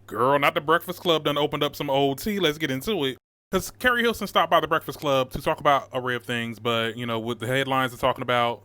Girl, not the Breakfast Club done opened up some old tea. Let's get into it. Because Keri Hilson stopped by the Breakfast Club to talk about a array of things, but, what the headlines are talking about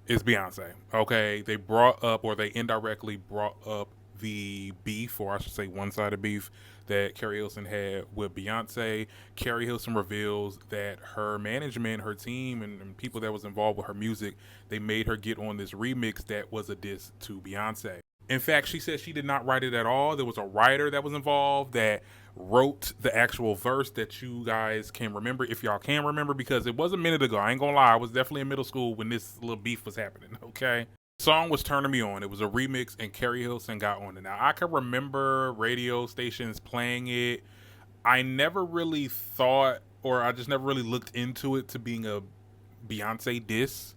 is Beyonce. Okay, they brought up, or they indirectly brought up the beef, or I should say one-sided beef, that Keri Hilson had with Beyonce. Keri Hilson reveals that her management, her team, and people that was involved with her music, they made her get on this remix that was a diss to Beyonce. In fact, she said she did not write it at all. There was a writer that was involved that wrote the actual verse that you guys can remember, if y'all can remember, because it was a minute ago. I ain't gonna lie, I was definitely in middle school when this little beef was happening, okay? The song was Turning Me On. It was a remix, and Keri Hilson got on it. Now, I can remember radio stations playing it. I never really thought, or I just never really looked into it to being a Beyonce diss.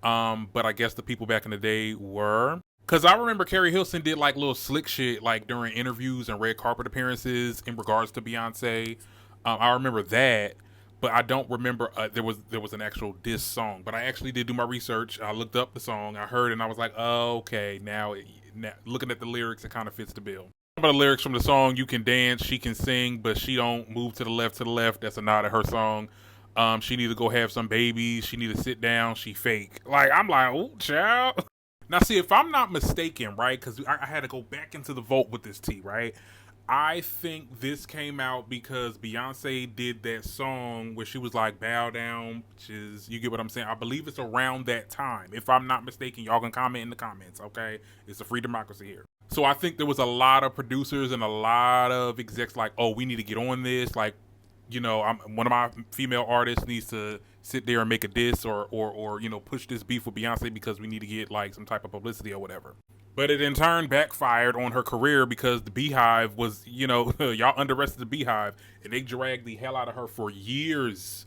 But I guess the people back in the day were. Cause I remember Keri Hilson did like little slick shit like during interviews and red carpet appearances in regards to Beyonce. I remember that, but I don't remember there was an actual diss song. But I actually did do my research. I looked up the song, I heard it, and I was like, oh, okay, now looking at the lyrics, it kind of fits the bill. Some of the lyrics from the song: "You can dance, she can sing, but she don't move to the left, to the left." That's a nod at her song. She need to go have some babies. She need to sit down. She fake. Like, I'm like, oh, child. Now, see, if I'm not mistaken, right, because I had to go back into the vault with this tea, right? I think this came out because Beyonce did that song where she was like, bow down, which is, you get what I'm saying? I believe it's around that time. If I'm not mistaken, y'all can comment in the comments, okay? It's a free democracy here. So I think there was a lot of producers and a lot of execs like, oh, we need to get on this. Like, one of my female artists needs to sit there and make a diss or push this beef with Beyonce because we need to get like some type of publicity or whatever. But it in turn backfired on her career because the Beehive was, y'all underestimated the Beehive, and they dragged the hell out of her for years,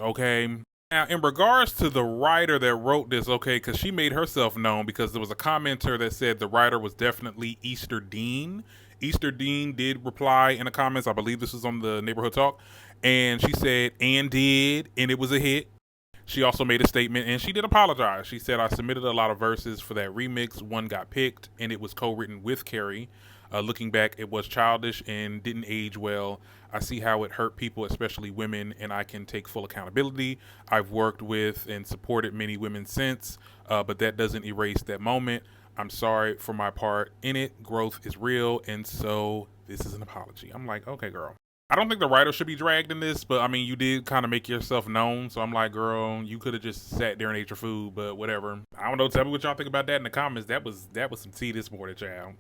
okay? Now, in regards to the writer that wrote this, okay, because she made herself known because there was a commenter that said the writer was definitely Easter Dean. Easter Dean did reply in the comments. I believe this was on the Neighborhood Talk. And she said, and it was a hit. She also made a statement, and she did apologize. She said, I submitted a lot of verses for that remix. One got picked, and it was co-written with Keri. Looking back, it was childish and didn't age well. I see how it hurt people, especially women, and I can take full accountability. I've worked with and supported many women since, but that doesn't erase that moment. I'm sorry for my part in it. Growth is real, and so this is an apology. I'm like, okay, girl. I don't think the writer should be dragged in this, but I mean, you did kind of make yourself known, so I'm like, girl, you could have just sat there and ate your food, but whatever. I don't know. Tell me what y'all think about that in the comments. That was some tea this morning, child.